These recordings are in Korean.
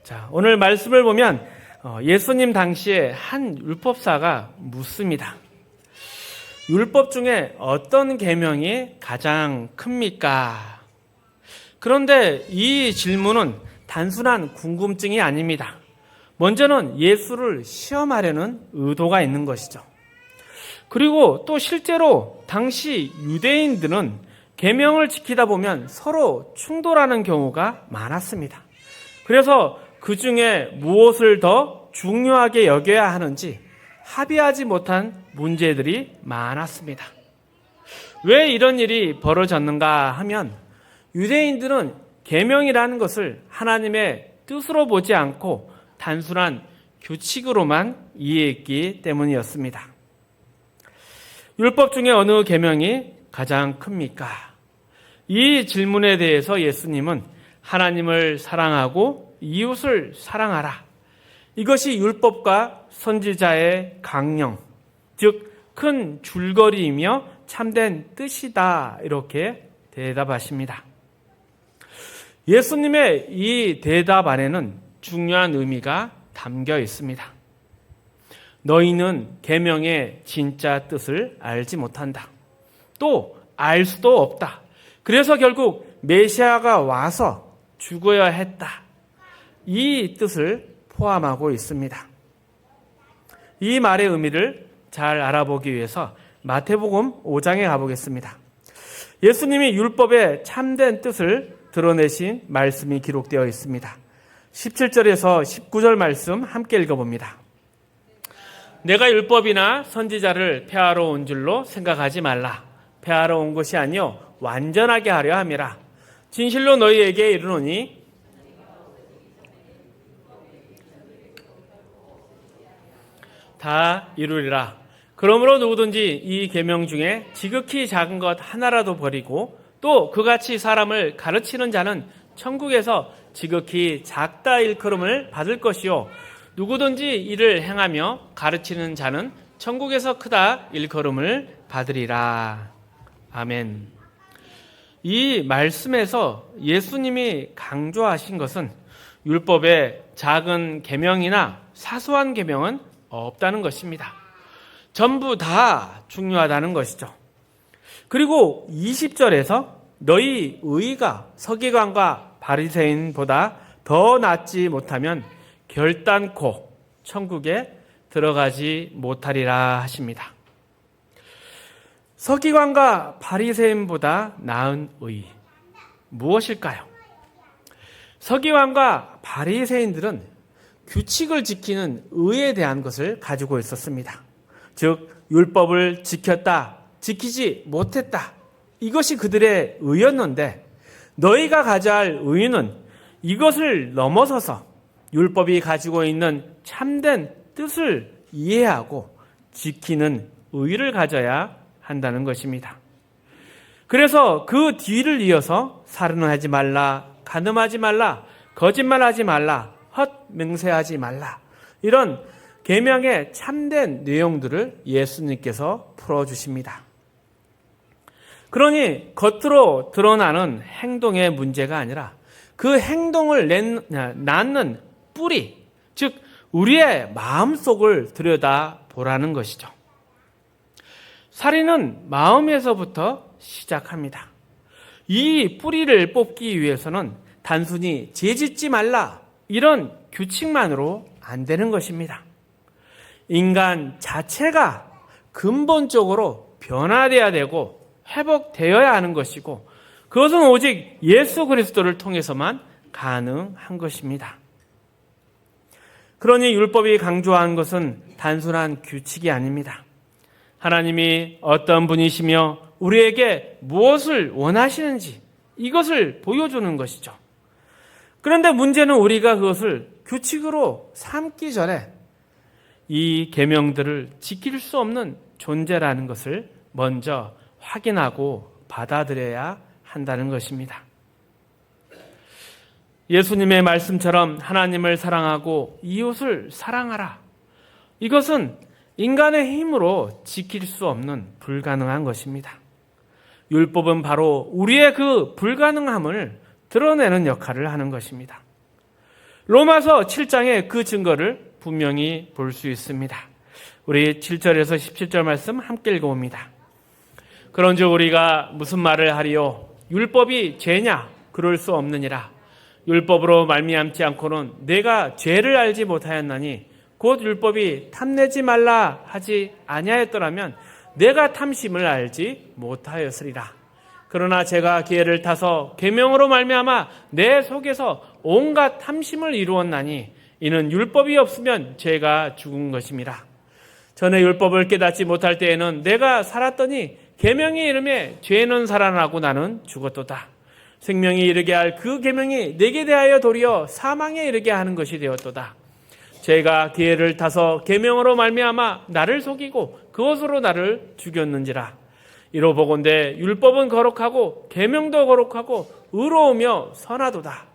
자, 오늘 말씀을 보면 예수님 당시에 한 율법사가 묻습니다. 율법 중에 어떤 계명이 가장 큽니까? 그런데 이 질문은 단순한 궁금증이 아닙니다. 먼저는 예수를 시험하려는 의도가 있는 것이죠. 그리고 또 실제로 당시 유대인들은 계명을 지키다 보면 서로 충돌하는 경우가 많았습니다. 그래서 그 중에 무엇을 더 중요하게 여겨야 하는지 합의하지 못한 문제들이 많았습니다. 왜 이런 일이 벌어졌는가 하면 유대인들은 계명이라는 것을 하나님의 뜻으로 보지 않고 단순한 규칙으로만 이해했기 때문이었습니다. 율법 중에 어느 계명이 가장 큽니까? 이 질문에 대해서 예수님은 하나님을 사랑하고 이웃을 사랑하라. 이것이 율법과 선지자의 강령, 즉 큰 줄거리이며 참된 뜻이다. 이렇게 대답하십니다. 예수님의 이 대답 안에는 중요한 의미가 담겨 있습니다. 너희는 계명의 진짜 뜻을 알지 못한다. 또 알 수도 없다. 그래서 결국 메시아가 와서 죽어야 했다. 이 뜻을 포함하고 있습니다. 이 말의 의미를 잘 알아보기 위해서 마태복음 5장에 가보겠습니다. 예수님이 율법의 참된 뜻을 드러내신 말씀이 기록되어 있습니다. 17절에서 19절 말씀 함께 읽어봅니다. 내가 율법이나 선지자를 폐하러 온 줄로 생각하지 말라. 폐하러 온 것이 아니요 완전하게 하려 함이라. 진실로 너희에게 이르노니 다 이루리라. 그러므로 누구든지 이 계명 중에 지극히 작은 것 하나라도 버리고 또 그같이 사람을 가르치는 자는 천국에서 지극히 작다 일컬음을 받을 것이요 누구든지 이를 행하며 가르치는 자는 천국에서 크다 일컬음을 받으리라. 아멘. 이 말씀에서 예수님이 강조하신 것은 율법의 작은 계명이나 사소한 계명은 없다는 것입니다. 전부 다 중요하다는 것이죠. 그리고 20절에서 너희 의가 서기관과 바리새인보다 더 낫지 못하면 결단코 천국에 들어가지 못하리라 하십니다. 서기관과 바리새인보다 나은 의 무엇일까요? 서기관과 바리새인들은 규칙을 지키는 의에 대한 것을 가지고 있었습니다. 즉 율법을 지켰다, 지키지 못했다. 이것이 그들의 의였는데 너희가 가져야 할 의는 이것을 넘어서서 율법이 가지고 있는 참된 뜻을 이해하고 지키는 의를 가져야 한다는 것입니다. 그래서 그 뒤를 이어서 살인을 하지 말라, 간음하지 말라, 거짓말하지 말라, 헛맹세하지 말라. 이런 계명의 참된 내용들을 예수님께서 풀어주십니다. 그러니 겉으로 드러나는 행동의 문제가 아니라 그 행동을 낳는 뿌리, 즉 우리의 마음속을 들여다보라는 것이죠. 살인은 마음에서부터 시작합니다. 이 뿌리를 뽑기 위해서는 단순히 죄짓지 말라 이런 규칙만으로 안 되는 것입니다. 인간 자체가 근본적으로 변화되어야 되고 회복되어야 하는 것이고 그것은 오직 예수 그리스도를 통해서만 가능한 것입니다. 그러니 율법이 강조한 것은 단순한 규칙이 아닙니다. 하나님이 어떤 분이시며 우리에게 무엇을 원하시는지 이것을 보여주는 것이죠. 그런데 문제는 우리가 그것을 규칙으로 삼기 전에 이 계명들을 지킬 수 없는 존재라는 것을 먼저 확인하고 받아들여야 한다는 것입니다. 예수님의 말씀처럼 하나님을 사랑하고 이웃을 사랑하라. 이것은 인간의 힘으로 지킬 수 없는 불가능한 것입니다. 율법은 바로 우리의 그 불가능함을 드러내는 역할을 하는 것입니다. 로마서 7장에 그 증거를 분명히 볼 수 있습니다. 우리 7절에서 17절 말씀 함께 읽어봅니다. 그런즉 우리가 무슨 말을 하리요? 율법이 죄냐? 그럴 수 없느니라. 율법으로 말미암지 않고는 내가 죄를 알지 못하였나니 곧 율법이 탐내지 말라 하지 아니하였더라면 내가 탐심을 알지 못하였으리라. 그러나 제가 기회를 타서 계명으로 말미암아 내 속에서 온갖 탐심을 이루었나니 이는 율법이 없으면 죄가 죽은 것임이라. 전에 율법을 깨닫지 못할 때에는 내가 살았더니 계명이 이름에 죄는 살아나고 나는 죽었도다. 생명이 이르게 할 그 계명이 내게 대하여 도리어 사망에 이르게 하는 것이 되었도다. 죄가 기회를 타서 계명으로 말미암아 나를 속이고 그것으로 나를 죽였는지라. 이로 보건대 율법은 거룩하고 계명도 거룩하고 의로우며 선하도다.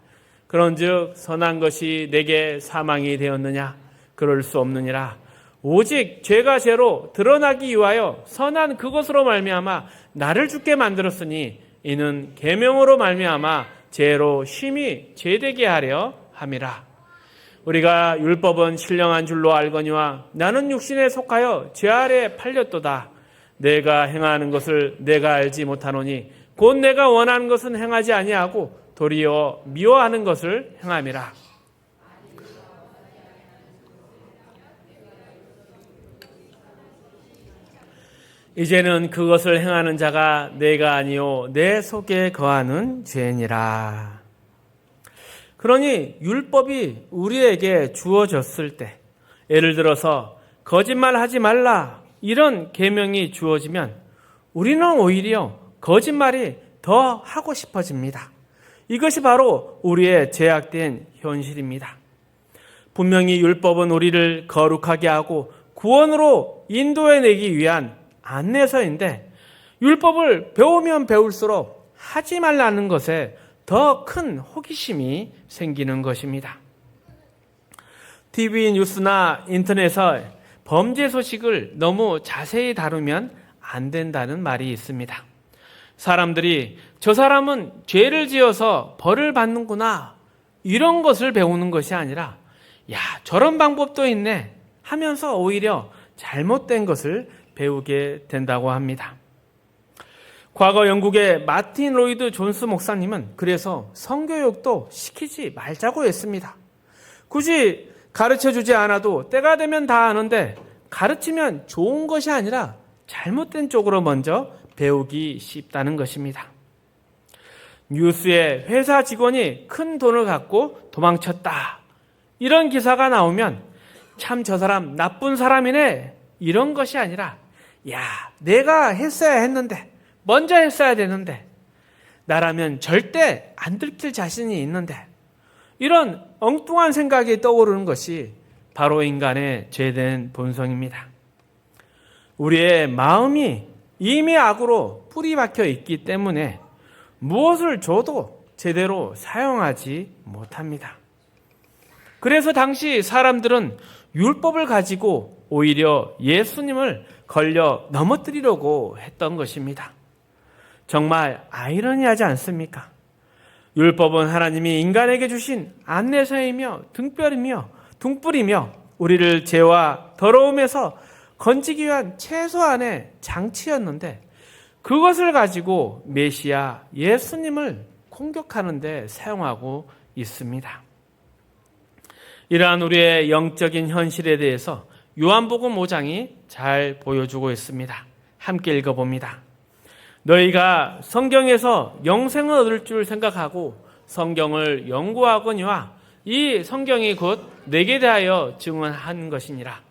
그런즉 선한 것이 내게 사망이 되었느냐? 그럴 수 없느니라. 오직 죄가 죄로 드러나기 위하여 선한 그것으로 말미암아 나를 죽게 만들었으니 이는 계명으로 말미암아 죄로 심히 죄되게 하려 함이라. 우리가 율법은 신령한 줄로 알거니와 나는 육신에 속하여 죄 아래 팔렸도다. 내가 행하는 것을 내가 알지 못하노니 곧 내가 원하는 것은 행하지 아니하고 도리어 미워하는 것을 행함이라. 이제는 그것을 행하는 자가 내가 아니요 내 속에 거하는 죄니라. 그러니 율법이 우리에게 주어졌을 때, 예를 들어서 거짓말하지 말라 이런 계명이 주어지면 우리는 오히려 거짓말이 더 하고 싶어집니다. 이것이 바로 우리의 죄악된 현실입니다. 분명히 율법은 우리를 거룩하게 하고 구원으로 인도해내기 위한 안내서인데 율법을 배우면 배울수록 하지 말라는 것에 더 큰 호기심이 생기는 것입니다. TV 뉴스나 인터넷에 범죄 소식을 너무 자세히 다루면 안 된다는 말이 있습니다. 사람들이 저 사람은 죄를 지어서 벌을 받는구나 이런 것을 배우는 것이 아니라 야 저런 방법도 있네 하면서 오히려 잘못된 것을 배우게 된다고 합니다. 과거 영국의 마틴 로이드 존스 목사님은 그래서 성교육도 시키지 말자고 했습니다. 굳이 가르쳐주지 않아도 때가 되면 다 아는데 가르치면 좋은 것이 아니라 잘못된 쪽으로 먼저 배우기 쉽다는 것입니다. 뉴스에 회사 직원이 큰 돈을 갖고 도망쳤다 이런 기사가 나오면 참 저 사람 나쁜 사람이네 이런 것이 아니라 야 내가 했어야 했는데 먼저 했어야 되는데 나라면 절대 안 들킬 자신이 있는데 이런 엉뚱한 생각이 떠오르는 것이 바로 인간의 죄된 본성입니다. 우리의 마음이 이미 악으로 뿌리 박혀 있기 때문에 무엇을 줘도 제대로 사용하지 못합니다. 그래서 당시 사람들은 율법을 가지고 오히려 예수님을 걸려 넘어뜨리려고 했던 것입니다. 정말 아이러니하지 않습니까? 율법은 하나님이 인간에게 주신 안내서이며 등불이며 우리를 죄와 더러움에서 건지기 위한 최소한의 장치였는데 그것을 가지고 메시아 예수님을 공격하는 데 사용하고 있습니다. 이러한 우리의 영적인 현실에 대해서 요한복음 5장이 잘 보여주고 있습니다. 함께 읽어봅니다. 너희가 성경에서 영생을 얻을 줄 생각하고 성경을 연구하거니와 이 성경이 곧 내게 대하여 증언한 것이니라.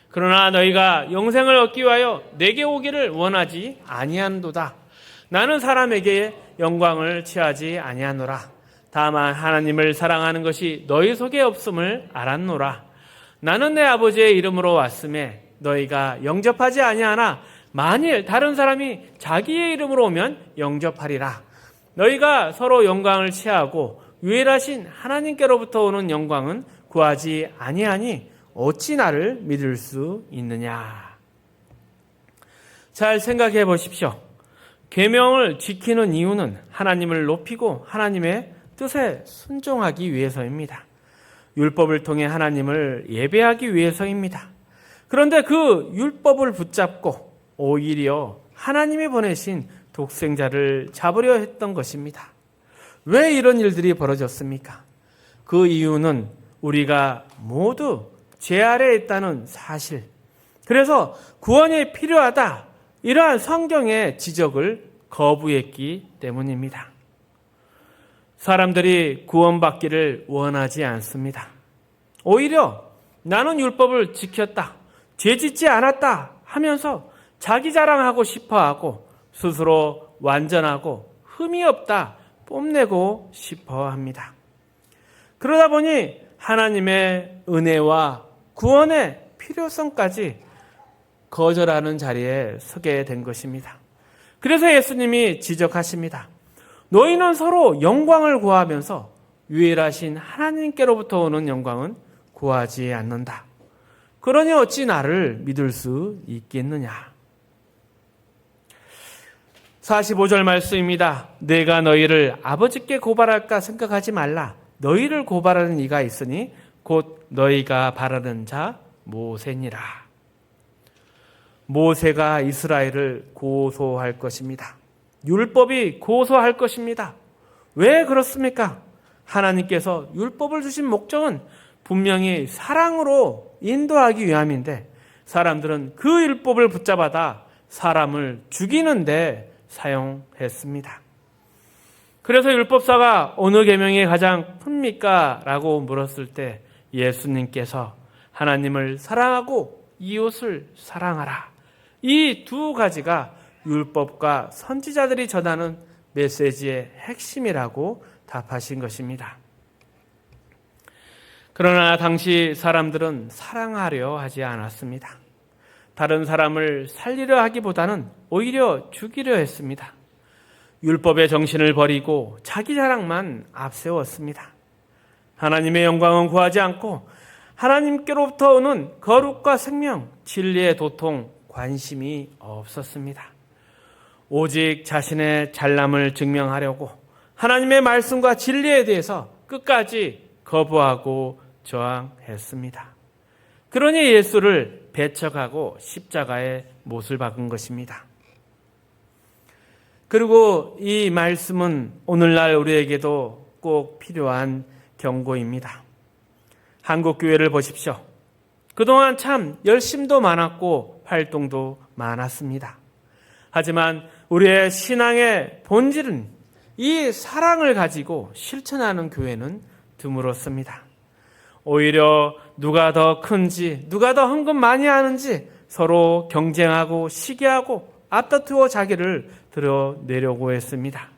그러나 너희가 영생을 얻기 위하여 내게 오기를 원하지 아니한도다. 나는 사람에게 영광을 취하지 아니하노라. 다만 하나님을 사랑하는 것이 너희 속에 없음을 알았노라. 나는 내 아버지의 이름으로 왔음에 너희가 영접하지 아니하나 만일 다른 사람이 자기의 이름으로 오면 영접하리라. 너희가 서로 영광을 취하고 유일하신 하나님께로부터 오는 영광은 구하지 아니하니 어찌 나를 믿을 수 있느냐. 잘 생각해 보십시오. 계명을 지키는 이유는 하나님을 높이고 하나님의 뜻에 순종하기 위해서입니다. 율법을 통해 하나님을 예배하기 위해서입니다. 그런데 그 율법을 붙잡고 오히려 하나님이 보내신 독생자를 잡으려 했던 것입니다. 왜 이런 일들이 벌어졌습니까? 그 이유는 우리가 모두 죄 아래에 있다는 사실, 그래서 구원이 필요하다, 이러한 성경의 지적을 거부했기 때문입니다. 사람들이 구원받기를 원하지 않습니다. 오히려 나는 율법을 지켰다, 죄짓지 않았다 하면서 자기 자랑하고 싶어하고 스스로 완전하고 흠이 없다 뽐내고 싶어합니다. 그러다 보니 하나님의 은혜와 구원의 필요성까지 거절하는 자리에 서게 된 것입니다. 그래서 예수님이 지적하십니다. 너희는 서로 영광을 구하면서 유일하신 하나님께로부터 오는 영광은 구하지 않는다. 그러니 어찌 나를 믿을 수 있겠느냐. 45절 말씀입니다. 내가 너희를 아버지께 고발할까 생각하지 말라. 너희를 고발하는 이가 있으니 곧 너희가 바라는 자 모세니라. 모세가 이스라엘을 고소할 것입니다. 율법이 고소할 것입니다. 왜 그렇습니까? 하나님께서 율법을 주신 목적은 분명히 사랑으로 인도하기 위함인데 사람들은 그 율법을 붙잡아다 사람을 죽이는데 사용했습니다. 그래서 율법사가 어느 계명이 가장 큽니까? 라고 물었을 때 예수님께서 하나님을 사랑하고 이웃을 사랑하라. 이 두 가지가 율법과 선지자들이 전하는 메시지의 핵심이라고 답하신 것입니다. 그러나 당시 사람들은 사랑하려 하지 않았습니다. 다른 사람을 살리려 하기보다는 오히려 죽이려 했습니다. 율법의 정신을 버리고 자기 자랑만 앞세웠습니다. 하나님의 영광은 구하지 않고 하나님께로부터 오는 거룩과 생명, 진리의 도통, 관심이 없었습니다. 오직 자신의 잘남을 증명하려고 하나님의 말씀과 진리에 대해서 끝까지 거부하고 저항했습니다. 그러니 예수를 배척하고 십자가에 못을 박은 것입니다. 그리고 이 말씀은 오늘날 우리에게도 꼭 필요한 경고입니다. 한국교회를 보십시오. 그동안 참 열심도 많았고 활동도 많았습니다. 하지만 우리의 신앙의 본질은 이 사랑을 가지고 실천하는 교회는 드물었습니다. 오히려 누가 더 큰지, 누가 더 헌금 많이 하는지 서로 경쟁하고 시기하고 앞다투어 자기를 드러내려고 했습니다.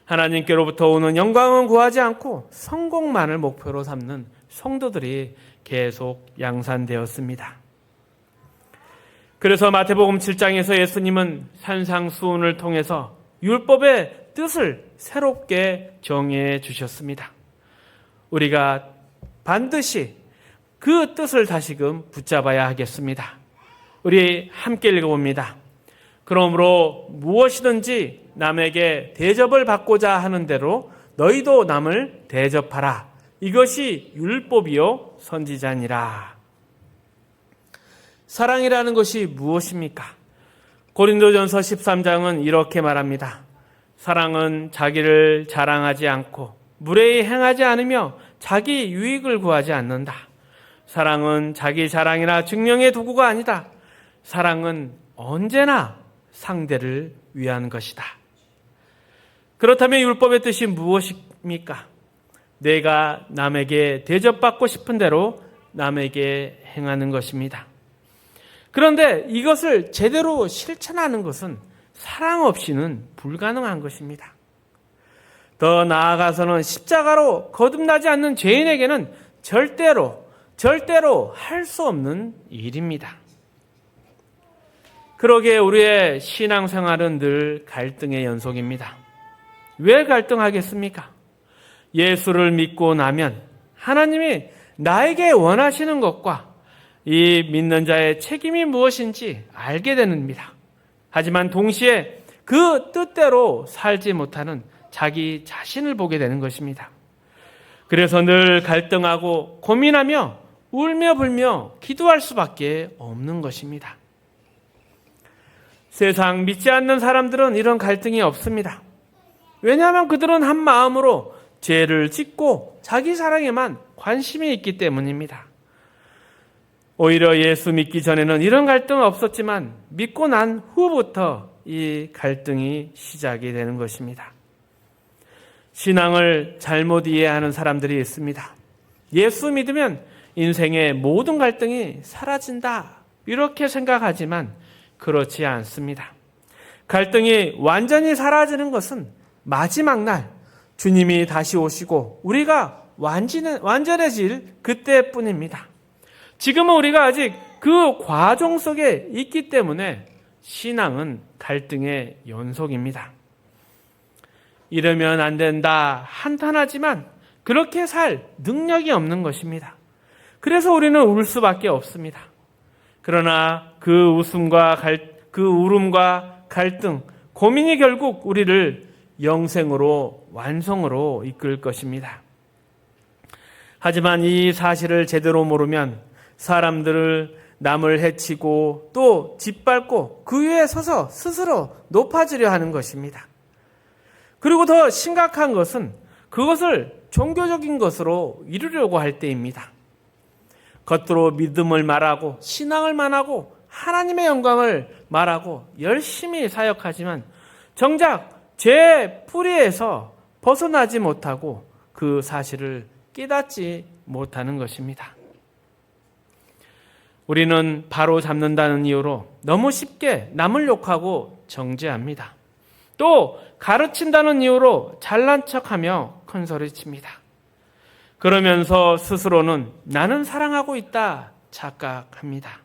하나님께로부터 오는 영광은 구하지 않고 성공만을 목표로 삼는 성도들이 계속 양산되었습니다. 그래서 마태복음 7장에서 예수님은 산상수훈을 통해서 율법의 뜻을 새롭게 정해 주셨습니다. 우리가 반드시 그 뜻을 다시금 붙잡아야 하겠습니다. 우리 함께 읽어봅니다. 그러므로 무엇이든지 남에게 대접을 받고자 하는 대로 너희도 남을 대접하라. 이것이 율법이요 선지자니라. 사랑이라는 것이 무엇입니까? 고린도전서 13장은 이렇게 말합니다. 사랑은 자기를 자랑하지 않고 무례히 행하지 않으며 자기 유익을 구하지 않는다. 사랑은 자기 자랑이나 증명의 도구가 아니다. 사랑은 언제나 상대를 위한 것이다. 그렇다면 율법의 뜻이 무엇입니까? 내가 남에게 대접받고 싶은 대로 남에게 행하는 것입니다. 그런데 이것을 제대로 실천하는 것은 사랑 없이는 불가능한 것입니다. 더 나아가서는 십자가로 거듭나지 않는 죄인에게는 절대로 할 수 없는 일입니다. 그러기에 우리의 신앙생활은 늘 갈등의 연속입니다. 왜 갈등하겠습니까? 예수를 믿고 나면 하나님이 나에게 원하시는 것과 이 믿는 자의 책임이 무엇인지 알게 됩니다. 하지만 동시에 그 뜻대로 살지 못하는 자기 자신을 보게 되는 것입니다. 그래서 늘 갈등하고 고민하며 울며 불며 기도할 수밖에 없는 것입니다. 세상 믿지 않는 사람들은 이런 갈등이 없습니다. 왜냐하면 그들은 한 마음으로 죄를 짓고 자기 사랑에만 관심이 있기 때문입니다. 오히려 예수 믿기 전에는 이런 갈등은 없었지만 믿고 난 후부터 이 갈등이 시작이 되는 것입니다. 신앙을 잘못 이해하는 사람들이 있습니다. 예수 믿으면 인생의 모든 갈등이 사라진다 이렇게 생각하지만 그렇지 않습니다. 갈등이 완전히 사라지는 것은 마지막 날 주님이 다시 오시고 우리가 완전해질 그때뿐입니다. 지금은 우리가 아직 그 과정 속에 있기 때문에 신앙은 갈등의 연속입니다. 이러면 안 된다 한탄하지만 그렇게 살 능력이 없는 것입니다. 그래서 우리는 울 수밖에 없습니다. 그러나 그 울음과 갈등, 고민이 결국 우리를 영생으로 완성으로 이끌 것입니다. 하지만 이 사실을 제대로 모르면 사람들을 남을 해치고 또 짓밟고 그 위에 서서 스스로 높아지려 하는 것입니다. 그리고 더 심각한 것은 그것을 종교적인 것으로 이루려고 할 때입니다. 겉으로 믿음을 말하고 신앙을 말하고 하나님의 영광을 말하고 열심히 사역하지만 정작 죄의 뿌리에서 벗어나지 못하고 그 사실을 깨닫지 못하는 것입니다. 우리는 바로 잡는다는 이유로 너무 쉽게 남을 욕하고 정죄합니다. 또 가르친다는 이유로 잘난 척하며 큰소리칩니다. 그러면서 스스로는 나는 사랑하고 있다 착각합니다.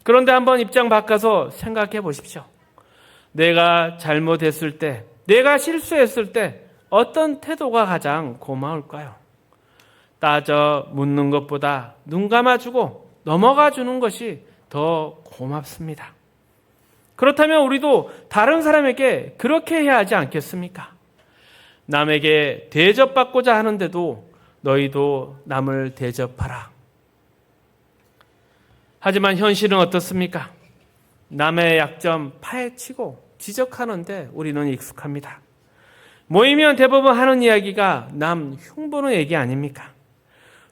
그런데 한번 입장 바꿔서 생각해 보십시오. 내가 잘못했을 때, 내가 실수했을 때 어떤 태도가 가장 고마울까요? 따져 묻는 것보다 눈 감아주고 넘어가 주는 것이 더 고맙습니다. 그렇다면 우리도 다른 사람에게 그렇게 해야 하지 않겠습니까? 남에게 대접받고자 하는데도 너희도 남을 대접하라. 하지만 현실은 어떻습니까? 남의 약점 파헤치고 지적하는데 우리는 익숙합니다. 모이면 대부분 하는 이야기가 남 흉보는 얘기 아닙니까?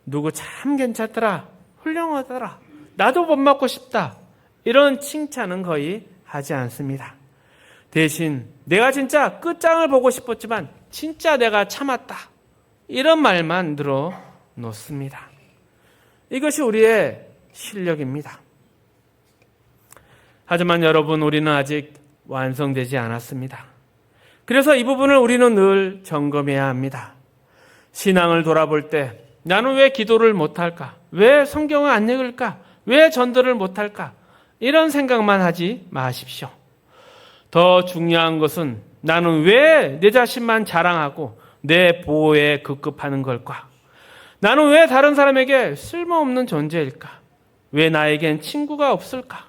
누구 참 괜찮더라, 훌륭하더라, 나도 못 맞고 싶다, 이런 칭찬은 거의 하지 않습니다. 대신 내가 진짜 끝장을 보고 싶었지만 진짜 내가 참았다, 이런 말만 들어 놓습니다. 이것이 우리의 실력입니다. 하지만 여러분, 우리는 아직 완성되지 않았습니다. 그래서 이 부분을 우리는 늘 점검해야 합니다. 신앙을 돌아볼 때 나는 왜 기도를 못할까? 왜 성경을 안 읽을까? 왜 전도를 못할까? 이런 생각만 하지 마십시오. 더 중요한 것은 나는 왜 내 자신만 자랑하고 내 보호에 급급하는 걸까? 나는 왜 다른 사람에게 쓸모없는 존재일까? 왜 나에겐 친구가 없을까?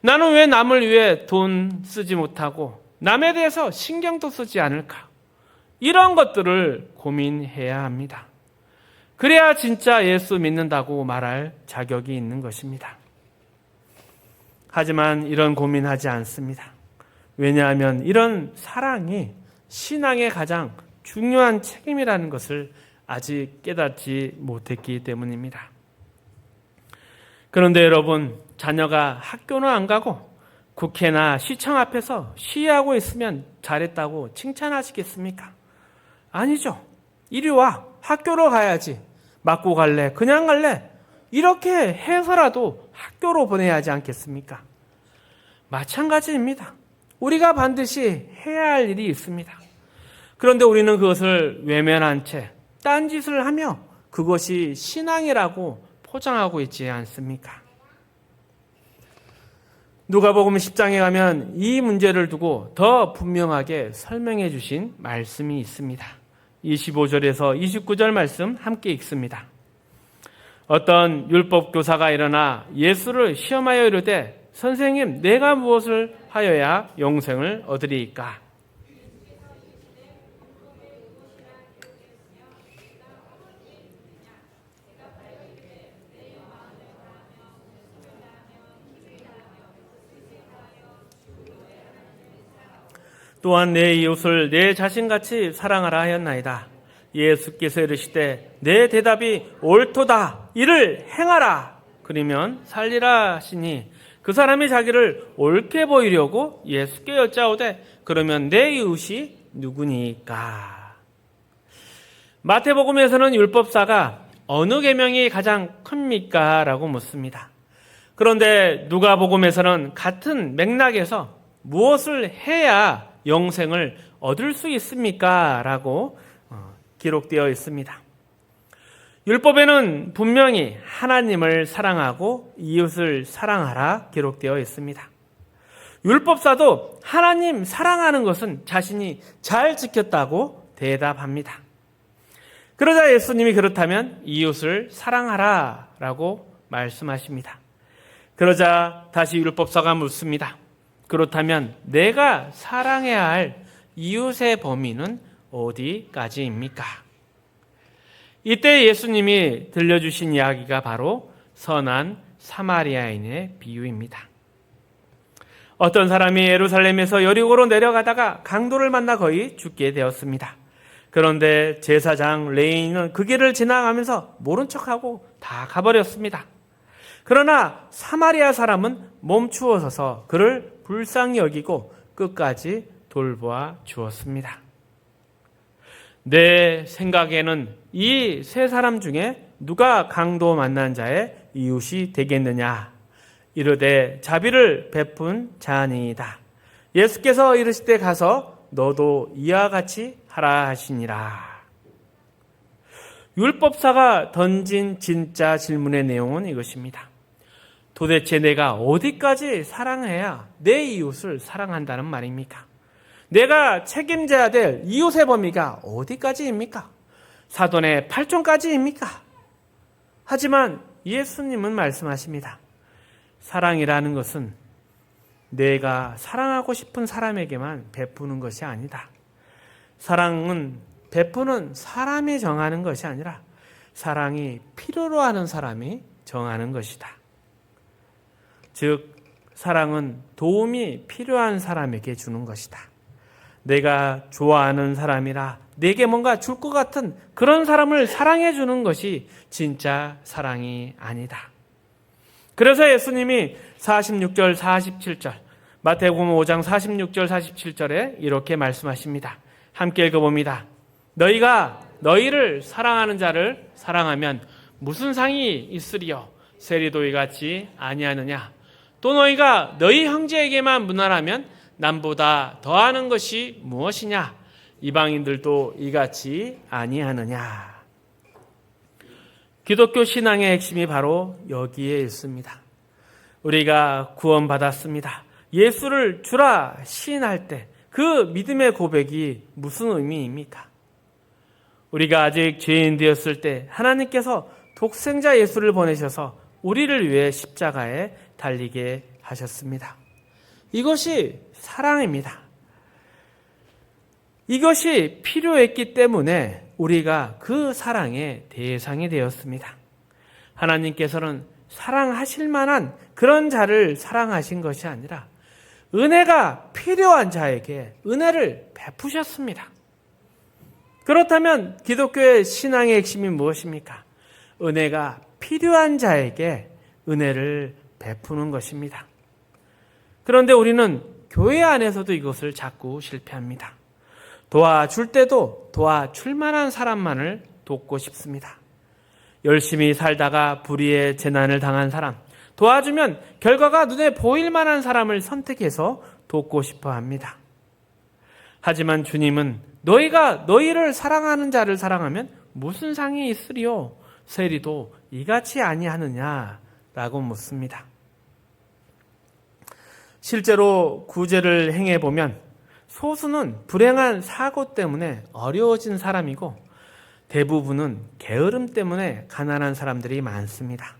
나는 왜 남을 위해 돈 쓰지 못하고 남에 대해서 신경도 쓰지 않을까? 이런 것들을 고민해야 합니다. 그래야 진짜 예수 믿는다고 말할 자격이 있는 것입니다. 하지만 이런 고민하지 않습니다. 왜냐하면 이런 사랑이 신앙의 가장 중요한 책임이라는 것을 아직 깨닫지 못했기 때문입니다. 그런데 여러분, 자녀가 학교는 안 가고 국회나 시청 앞에서 시위하고 있으면 잘했다고 칭찬하시겠습니까? 아니죠. 이리 와, 학교로 가야지. 맞고 갈래? 그냥 갈래? 이렇게 해서라도 학교로 보내야 하지 않겠습니까? 마찬가지입니다. 우리가 반드시 해야 할 일이 있습니다. 그런데 우리는 그것을 외면한 채 딴짓을 하며 그것이 신앙이라고 포장하고 있지 않습니까? 누가복음 10장에 가면 이 문제를 두고 더 분명하게 설명해 주신 말씀이 있습니다. 25절에서 29절 말씀 함께 읽습니다. 어떤 율법 교사가 일어나 예수를 시험하여 이르되 선생님, 내가 무엇을 하여야 영생을 얻으리이까? 또한 내 이웃을 내 자신같이 사랑하라 하였나이다. 예수께서 이르시되 내 대답이 옳도다. 이를 행하라. 그러면 살리라 하시니 그 사람이 자기를 옳게 보이려고 예수께 여짜오되 그러면 내 이웃이 누구니까? 마태복음에서는 율법사가 어느 계명이 가장 큽니까? 라고 묻습니다. 그런데 누가복음에서는 같은 맥락에서 무엇을 해야 영생을 얻을 수 있습니까? 라고 기록되어 있습니다. 율법에는 분명히 하나님을 사랑하고 이웃을 사랑하라 기록되어 있습니다. 율법사도 하나님 사랑하는 것은 자신이 잘 지켰다고 대답합니다. 그러자 예수님이 그렇다면 이웃을 사랑하라 라고 말씀하십니다. 그러자 다시 율법사가 묻습니다. 그렇다면 내가 사랑해야 할 이웃의 범위는 어디까지입니까? 이때 예수님이 들려주신 이야기가 바로 선한 사마리아인의 비유입니다. 어떤 사람이 예루살렘에서 여리고로 내려가다가 강도를 만나 거의 죽게 되었습니다. 그런데 제사장 레위인은 그 길을 지나가면서 모른 척하고 다 가버렸습니다. 그러나 사마리아 사람은 멈추어서서 그를 불쌍히 여기고 끝까지 돌보아 주었습니다. 내 생각에는 이 세 사람 중에 누가 강도 만난 자의 이웃이 되겠느냐? 이르되 자비를 베푼 자니이다. 예수께서 이르실 때 가서 너도 이와 같이 하라 하시니라. 율법사가 던진 진짜 질문의 내용은 이것입니다. 도대체 내가 어디까지 사랑해야 내 이웃을 사랑한다는 말입니까? 내가 책임져야 될 이웃의 범위가 어디까지입니까? 사돈의 8촌까지입니까? 하지만 예수님은 말씀하십니다. 사랑이라는 것은 내가 사랑하고 싶은 사람에게만 베푸는 것이 아니다. 사랑은 베푸는 사람이 정하는 것이 아니라 사랑이 필요로 하는 사람이 정하는 것이다. 즉, 사랑은 도움이 필요한 사람에게 주는 것이다. 내가 좋아하는 사람이라 내게 뭔가 줄 것 같은 그런 사람을 사랑해 주는 것이 진짜 사랑이 아니다. 그래서 예수님이 46절, 47절, 마태복음 5장 46절, 47절에 이렇게 말씀하십니다. 함께 읽어봅니다. 너희가 너희를 사랑하는 자를 사랑하면 무슨 상이 있으리요? 세리도 이같이 아니하느냐? 또 너희가 너희 형제에게만 문안하면 남보다 더하는 것이 무엇이냐? 이방인들도 이같이 아니하느냐? 기독교 신앙의 핵심이 바로 여기에 있습니다. 우리가 구원받았습니다. 예수를 주라 시인할 때 그 믿음의 고백이 무슨 의미입니까? 우리가 아직 죄인 되었을 때 하나님께서 독생자 예수를 보내셔서 우리를 위해 십자가에 달리게 하셨습니다. 이것이 사랑입니다. 이것이 필요했기 때문에 우리가 그 사랑의 대상이 되었습니다. 하나님께서는 사랑하실 만한 그런 자를 사랑하신 것이 아니라 은혜가 필요한 자에게 은혜를 베푸셨습니다. 그렇다면 기독교의 신앙의 핵심이 무엇입니까? 은혜가 필요한 자에게 은혜를 베푸는 것입니다. 그런데 우리는 교회 안에서도 이것을 자꾸 실패합니다. 도와줄 때도 도와줄 만한 사람만을 돕고 싶습니다. 열심히 살다가 불의의 재난을 당한 사람, 도와주면 결과가 눈에 보일 만한 사람을 선택해서 돕고 싶어 합니다. 하지만 주님은 너희가 너희를 사랑하는 자를 사랑하면 무슨 상이 있으리요? 세리도 이같이 아니하느냐라고 묻습니다. 실제로 구제를 행해보면 소수는 불행한 사고 때문에 어려워진 사람이고 대부분은 게으름 때문에 가난한 사람들이 많습니다.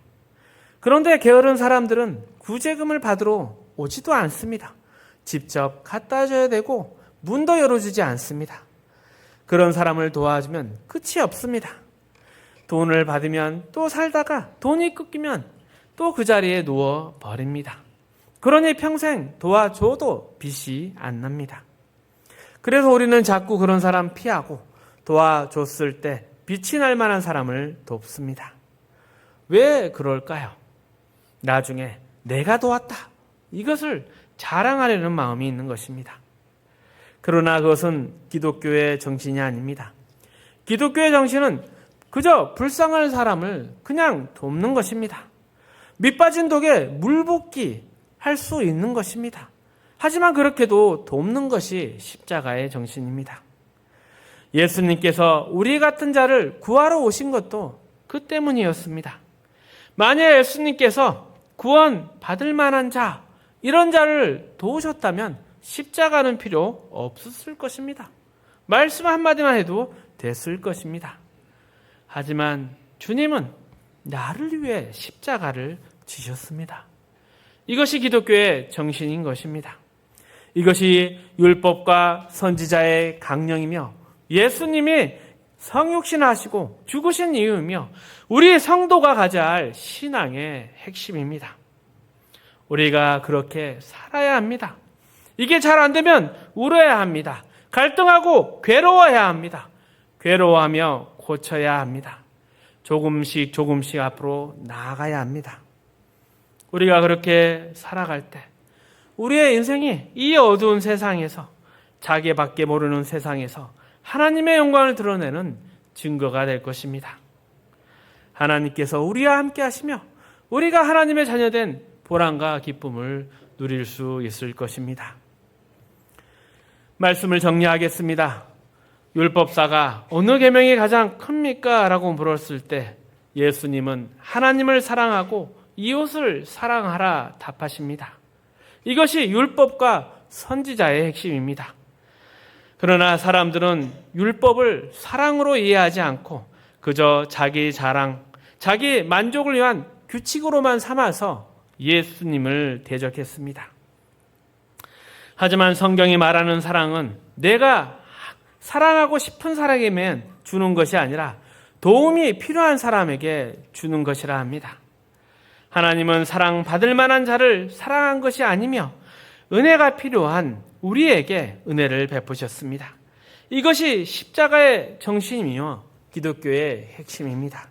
그런데 게으른 사람들은 구제금을 받으러 오지도 않습니다. 직접 갖다 줘야 되고 문도 열어주지 않습니다. 그런 사람을 도와주면 끝이 없습니다. 돈을 받으면 또 살다가 돈이 끊기면 또 그 자리에 누워 버립니다. 그러니 평생 도와줘도 빚이 안 납니다. 그래서 우리는 자꾸 그런 사람 피하고 도와줬을 때 빛이 날 만한 사람을 돕습니다. 왜 그럴까요? 나중에 내가 도왔다, 이것을 자랑하려는 마음이 있는 것입니다. 그러나 그것은 기독교의 정신이 아닙니다. 기독교의 정신은 그저 불쌍한 사람을 그냥 돕는 것입니다. 밑빠진 독에 물 붓기 할 수 있는 것입니다. 하지만 그렇게도 돕는 것이 십자가의 정신입니다. 예수님께서 우리 같은 자를 구하러 오신 것도 그 때문이었습니다. 만약 예수님께서 구원 받을 만한 자, 이런 자를 도우셨다면 십자가는 필요 없었을 것입니다. 말씀 한마디만 해도 됐을 것입니다. 하지만 주님은 나를 위해 십자가를 지셨습니다. 이것이 기독교의 정신인 것입니다. 이것이 율법과 선지자의 강령이며 예수님이 성육신하시고 죽으신 이유이며 우리 성도가 가져야 할 신앙의 핵심입니다. 우리가 그렇게 살아야 합니다. 이게 잘 안 되면 울어야 합니다. 갈등하고 괴로워해야 합니다. 괴로워하며 고쳐야 합니다. 조금씩 조금씩 앞으로 나아가야 합니다. 우리가 그렇게 살아갈 때 우리의 인생이 이 어두운 세상에서, 자기밖에 모르는 세상에서 하나님의 영광을 드러내는 증거가 될 것입니다. 하나님께서 우리와 함께 하시며 우리가 하나님의 자녀된 보람과 기쁨을 누릴 수 있을 것입니다. 말씀을 정리하겠습니다. 율법사가 어느 계명이 가장 큽니까? 라고 물었을 때 예수님은 하나님을 사랑하고 이웃을 사랑하라 답하십니다. 이것이 율법과 선지자의 핵심입니다. 그러나 사람들은 율법을 사랑으로 이해하지 않고 그저 자기 자랑, 자기 만족을 위한 규칙으로만 삼아서 예수님을 대적했습니다. 하지만 성경이 말하는 사랑은 내가 사랑하고 싶은 사람에게만 주는 것이 아니라 도움이 필요한 사람에게 주는 것이라 합니다. 하나님은 사랑받을 만한 자를 사랑한 것이 아니며 은혜가 필요한 우리에게 은혜를 베푸셨습니다. 이것이 십자가의 정신이며 기독교의 핵심입니다.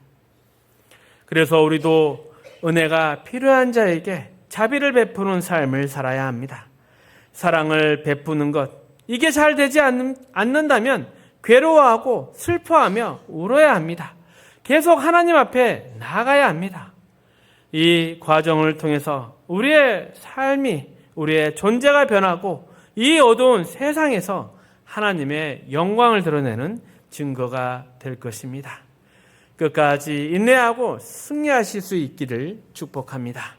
그래서 우리도 은혜가 필요한 자에게 자비를 베푸는 삶을 살아야 합니다. 사랑을 베푸는 것, 이게 잘 되지 않는다면 괴로워하고 슬퍼하며 울어야 합니다. 계속 하나님 앞에 나아가야 합니다. 이 과정을 통해서 우리의 삶이, 우리의 존재가 변하고 이 어두운 세상에서 하나님의 영광을 드러내는 증거가 될 것입니다. 끝까지 인내하고 승리하실 수 있기를 축복합니다.